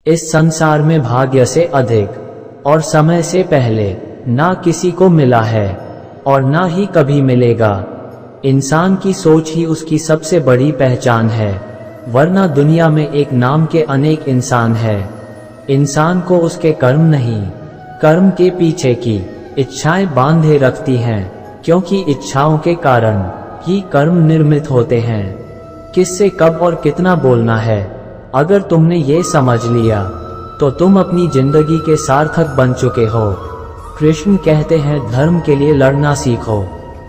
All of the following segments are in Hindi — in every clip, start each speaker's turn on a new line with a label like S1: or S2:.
S1: इस संसार में भाग्य से अधिक और समय से पहले ना किसी को मिला है और ना ही कभी मिलेगा। इंसान की सोच ही उसकी सबसे बड़ी पहचान है, वरना दुनिया में एक नाम के अनेक इंसान है। इंसान को उसके कर्म नहीं, कर्म के पीछे की इच्छाएं बांधे रखती हैं, क्योंकि इच्छाओं के कारण ही कर्म निर्मित होते हैं। किससे कब और कितना बोलना है, अगर तुमने ये समझ लिया तो तुम अपनी जिंदगी के सार्थक बन चुके हो। कृष्ण कहते हैं, धर्म के लिए लड़ना सीखो,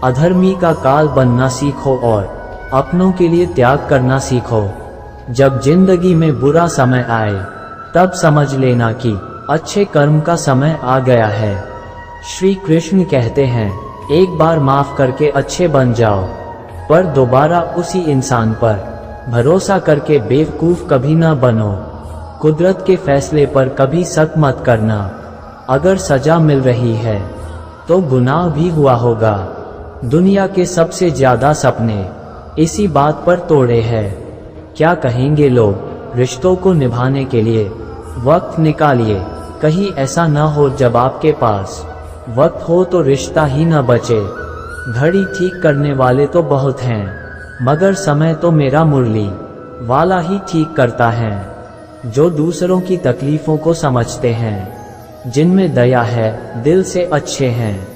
S1: अधर्मी का काल बनना सीखो और अपनों के लिए त्याग करना सीखो। जब जिंदगी में बुरा समय आए तब समझ लेना कि अच्छे कर्म का समय आ गया है। श्री कृष्ण कहते हैं, एक बार माफ करके अच्छे बन जाओ, पर दोबारा उसी इंसान पर भरोसा करके बेवकूफ कभी ना बनो। कुदरत के फैसले पर कभी शक मत करना। अगर सजा मिल रही है तो गुनाह भी हुआ होगा। दुनिया के सबसे ज्यादा सपने इसी बात पर तोड़े हैं। क्या कहेंगे लोग? रिश्तों को निभाने के लिए वक्त निकालिए, कहीं ऐसा न हो जब आपके पास वक्त हो तो रिश्ता ही न बचे। घड़ी ठीक करने वाले तो बहुत हैं, मगर समय तो मेरा मुरली वाला ही ठीक करता है। जो दूसरों की तकलीफों को समझते हैं, जिनमें दया है, दिल से अच्छे हैं,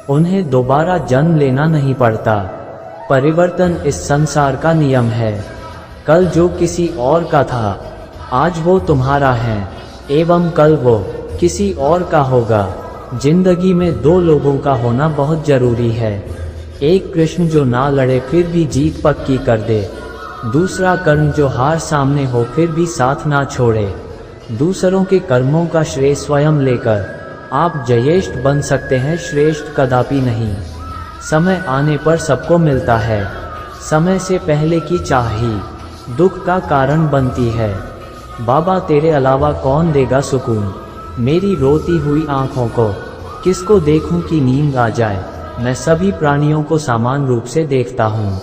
S1: उन्हें दोबारा जन्म लेना नहीं पड़ता। परिवर्तन इस संसार का नियम है। कल जो किसी और का था, आज वो तुम्हारा है, एवं कल वो किसी और का होगा। जिंदगी में दो लोगों का होना बहुत जरूरी है। एक कृष्ण जो ना लड़े फिर भी जीत पक्की कर दे, दूसरा कर्ण जो हार सामने हो फिर भी साथ ना छोड़े। दूसरों के कर्मों का श्रेय स्वयं लेकर आप जयेष्ठ बन सकते हैं, श्रेष्ठ कदापि नहीं। समय आने पर सबको मिलता है, समय से पहले की चाह ही दुख का कारण बनती है। बाबा तेरे अलावा कौन देगा सुकून मेरी रोती हुई आंखों को, किसको देखूं कि नींद आ जाए। मैं सभी प्राणियों को समान रूप से देखता हूँ,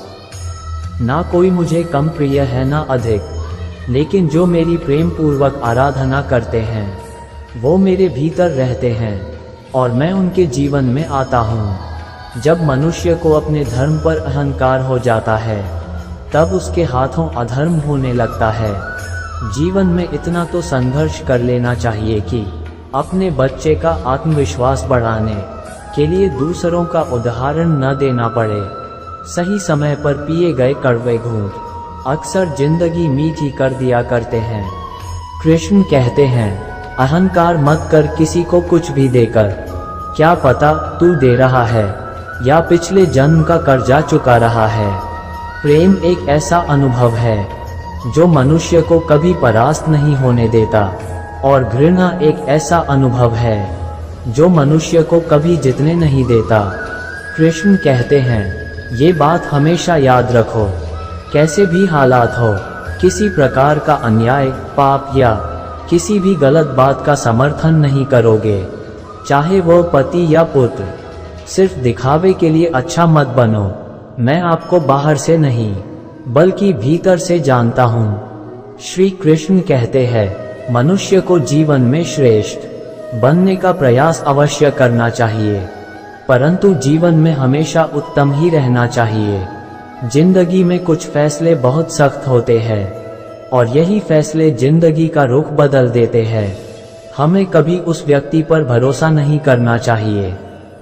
S1: ना कोई मुझे कम प्रिय है ना अधिक, लेकिन जो मेरी प्रेम पूर्वक आराधना करते हैं वो मेरे भीतर रहते हैं और मैं उनके जीवन में आता हूँ। जब मनुष्य को अपने धर्म पर अहंकार हो जाता है तब उसके हाथों अधर्म होने लगता है। जीवन में इतना तो संघर्ष कर लेना चाहिए कि अपने बच्चे का आत्मविश्वास बढ़ाने के लिए दूसरों का उदाहरण न देना पड़े। सही समय पर पिए गए कड़वे घूंट अक्सर जिंदगी मीठी कर दिया करते हैं। कृष्ण कहते हैं, अहंकार मत कर किसी को कुछ भी देकर, क्या पता तू दे रहा है या पिछले जन्म का कर्जा चुका रहा है। प्रेम एक ऐसा अनुभव है जो मनुष्य को कभी परास्त नहीं होने देता, और घृणा एक ऐसा अनुभव है जो मनुष्य को कभी जीतने नहीं देता। कृष्ण कहते हैं, ये बात हमेशा याद रखो, कैसे भी हालात हो, किसी प्रकार का अन्याय, पाप या किसी भी गलत बात का समर्थन नहीं करोगे, चाहे वो पति या पुत्र। सिर्फ दिखावे के लिए अच्छा मत बनो। मैं आपको बाहर से नहीं बल्कि भीतर से जानता हूँ। श्री कृष्ण कहते हैं, मनुष्य को जीवन में श्रेष्ठ बनने का प्रयास अवश्य करना चाहिए, परंतु जीवन में हमेशा उत्तम ही रहना चाहिए। जिंदगी में कुछ फैसले बहुत सख्त होते हैं और यही फैसले जिंदगी का रुख बदल देते हैं। हमें कभी उस व्यक्ति पर भरोसा नहीं करना चाहिए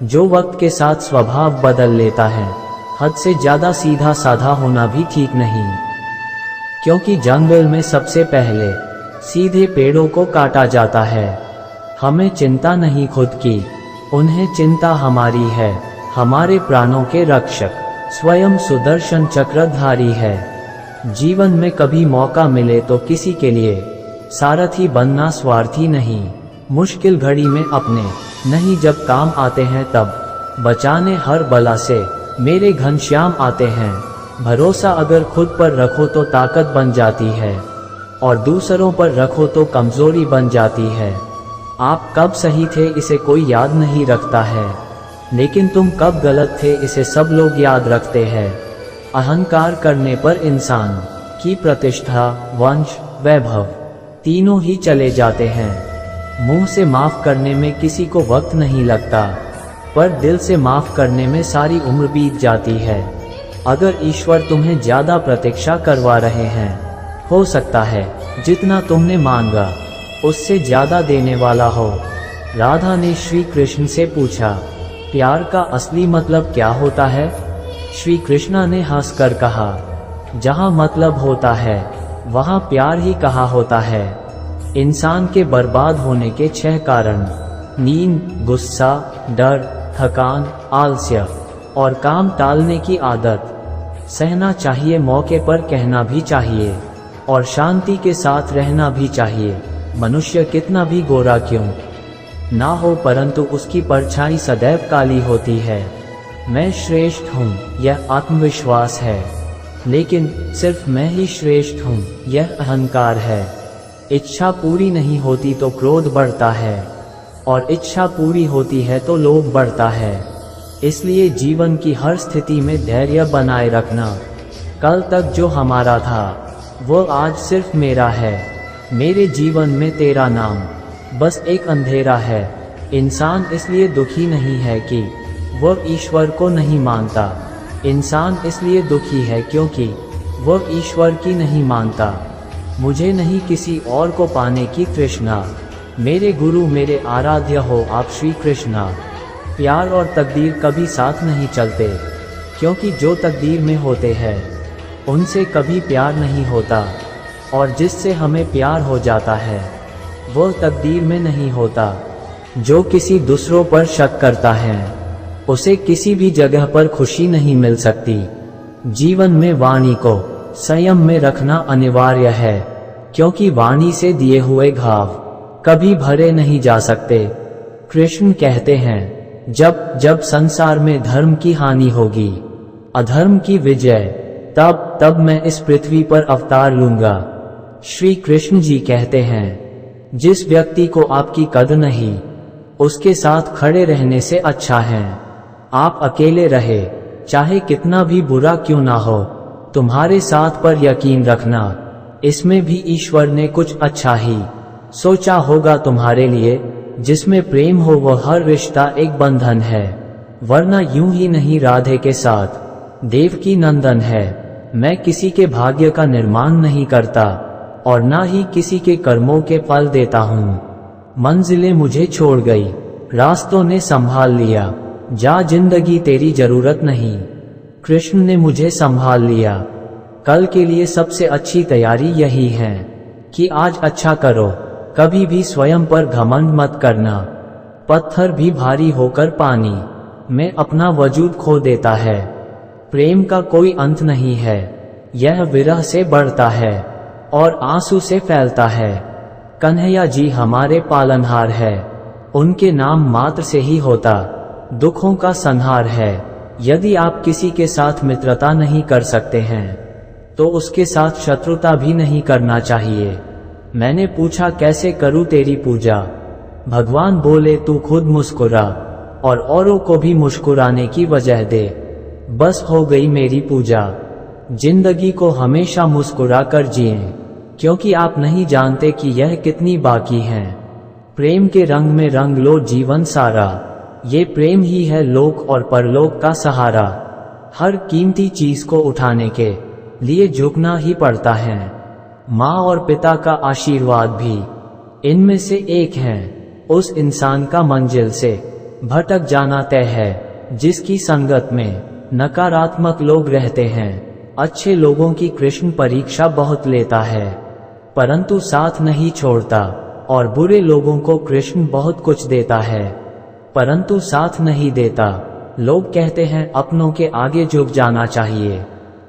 S1: जो वक्त के साथ स्वभाव बदल लेता है। हद से ज्यादा सीधा साधा होना भी ठीक नहीं, क्योंकि जंगल में सबसे पहले सीधे पेड़ों को काटा जाता है। हमें चिंता नहीं खुद की, उन्हें चिंता हमारी है। हमारे प्राणों के रक्षक स्वयं सुदर्शन चक्रधारी है। जीवन में कभी मौका मिले तो किसी के लिए सारथी बनना स्वार्थी नहीं। मुश्किल घड़ी में अपने नहीं जब काम आते हैं तब बचाने हर बला से मेरे घनश्याम आते हैं। भरोसा अगर खुद पर रखो तो ताकत बन जाती है और दूसरों पर रखो तो कमजोरी बन जाती है। आप कब सही थे इसे कोई याद नहीं रखता है, लेकिन तुम कब गलत थे इसे सब लोग याद रखते हैं। अहंकार करने पर इंसान की प्रतिष्ठा, वंश, वैभव तीनों ही चले जाते हैं। मुंह से माफ करने में किसी को वक्त नहीं लगता, पर दिल से माफ करने में सारी उम्र बीत जाती है। अगर ईश्वर तुम्हें ज्यादा प्रतीक्षा करवा रहे हैं, हो सकता है जितना तुमने मांगा उससे ज्यादा देने वाला हो। राधा ने श्री कृष्ण से पूछा, प्यार का असली मतलब क्या होता है? श्री कृष्ण ने हंसकर कहा, जहाँ मतलब होता है वहाँ प्यार ही कहा होता है। इंसान के बर्बाद होने के 6 कारण: नींद, गुस्सा, डर, थकान, आलस्य और काम टालने की आदत। सहना चाहिए, मौके पर कहना भी चाहिए और शांति के साथ रहना भी चाहिए। मनुष्य कितना भी गोरा क्यों ना हो, परंतु उसकी परछाई सदैव काली होती है। मैं श्रेष्ठ हूँ, यह आत्मविश्वास है, लेकिन सिर्फ मैं ही श्रेष्ठ हूँ, यह अहंकार है। इच्छा पूरी नहीं होती तो क्रोध बढ़ता है, और इच्छा पूरी होती है तो लोभ बढ़ता है। इसलिए जीवन की हर स्थिति में धैर्य बनाए रखना। कल तक जो हमारा था वो आज सिर्फ मेरा है। मेरे जीवन में तेरा नाम बस एक अंधेरा है। इंसान इसलिए दुखी नहीं है कि वह ईश्वर को नहीं मानता। इंसान इसलिए दुखी है क्योंकि वह ईश्वर की नहीं मानता। मुझे नहीं किसी और को पाने की तृष्णा। मेरे गुरु मेरे आराध्य हो आप श्री कृष्णा। प्यार और तकदीर कभी साथ नहीं चलते, क्योंकि जो तकदीर में होते हैं उनसे कभी प्यार नहीं होता, और जिससे हमें प्यार हो जाता है वो तकदीर में नहीं होता। जो किसी दूसरों पर शक करता है उसे किसी भी जगह पर खुशी नहीं मिल सकती। जीवन में वाणी को संयम में रखना अनिवार्य है, क्योंकि वाणी से दिए हुए घाव कभी भरे नहीं जा सकते। कृष्ण कहते हैं, जब जब संसार में धर्म की हानि होगी, अधर्म की विजय, तब तब मैं इस पृथ्वी पर अवतार लूंगा। श्री कृष्ण जी कहते हैं, जिस व्यक्ति को आपकी कदर नहीं, उसके साथ खड़े रहने से अच्छा है आप अकेले रहे, चाहे कितना भी बुरा क्यों ना हो। तुम्हारे साथ पर यकीन रखना, इसमें भी ईश्वर ने कुछ अच्छा ही सोचा होगा तुम्हारे लिए। जिसमें प्रेम हो वह हर रिश्ता एक बंधन है, वरना यूं ही नहीं राधे के साथ देवकी नंदन है। मैं किसी के भाग्य का निर्माण नहीं करता और ना ही किसी के कर्मों के फल देता हूँ। मंजिलें मुझे छोड़ गई, रास्तों ने संभाल लिया, जा जिंदगी तेरी जरूरत नहीं। कृष्ण ने मुझे संभाल लिया। कल के लिए सबसे अच्छी तैयारी यही है कि आज अच्छा करो। कभी भी स्वयं पर घमंड मत करना। पत्थर भी भारी होकर पानी में अपना वजूद खो देता है। प्रेम का कोई अंत नहीं है, यह विरह से बढ़ता है और आंसू से फैलता है। कन्हैया जी हमारे पालनहार है, उनके नाम मात्र से ही होता दुखों का संहार है। यदि आप किसी के साथ मित्रता नहीं कर सकते हैं तो उसके साथ शत्रुता भी नहीं करना चाहिए। मैंने पूछा, कैसे करूं तेरी पूजा? भगवान बोले, तू खुद मुस्कुरा और औरों को भी मुस्कुराने की वजह दे, बस हो गई मेरी पूजा। जिंदगी को हमेशा मुस्कुरा कर जिएं, क्योंकि आप नहीं जानते कि यह कितनी बाकी है। प्रेम के रंग में रंग लो जीवन सारा, ये प्रेम ही है लोक और परलोक का सहारा। हर कीमती चीज को उठाने के लिए झुकना ही पड़ता है। माँ और पिता का आशीर्वाद भी इनमें से एक है। उस इंसान का मंजिल से भटक जाना तय है जिसकी संगत में नकारात्मक लोग रहते हैं। अच्छे लोगों की कृष्ण परीक्षा बहुत लेता है, परंतु साथ नहीं छोड़ता, और बुरे लोगों को कृष्ण बहुत कुछ देता है, परंतु साथ नहीं देता। लोग कहते हैं अपनों के आगे झुक जाना चाहिए,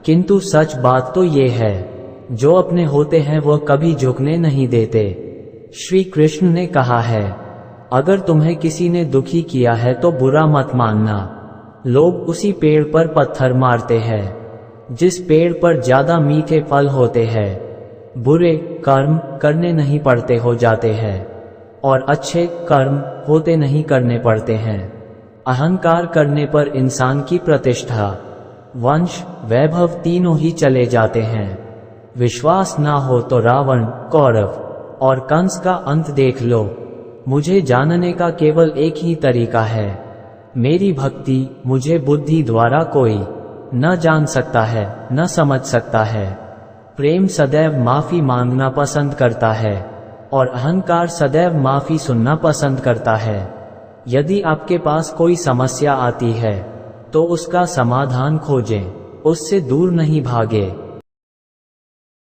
S1: किंतु सच बात तो ये है, जो अपने होते हैं वह कभी झुकने नहीं देते। श्री कृष्ण ने कहा है, अगर तुम्हें किसी ने दुखी किया है तो बुरा मत मानना। लोग उसी पेड़ पर पत्थर मारते हैं जिस पेड़ पर ज्यादा मीठे फल होते हैं। बुरे कर्म करने नहीं पड़ते हो जाते हैं, और अच्छे कर्म होते नहीं करने पड़ते हैं। अहंकार करने पर इंसान की प्रतिष्ठा, वंश, वैभव तीनों ही चले जाते हैं। विश्वास ना हो तो रावण, कौरव और कंस का अंत देख लो। मुझे जानने का केवल एक ही तरीका है, मेरी भक्ति। मुझे बुद्धि द्वारा कोई न जान सकता है, न समझ सकता है। प्रेम सदैव माफी मांगना पसंद करता है और अहंकार सदैव माफी सुनना पसंद करता है। यदि आपके पास कोई समस्या आती है तो उसका समाधान खोजें, उससे दूर नहीं भागे।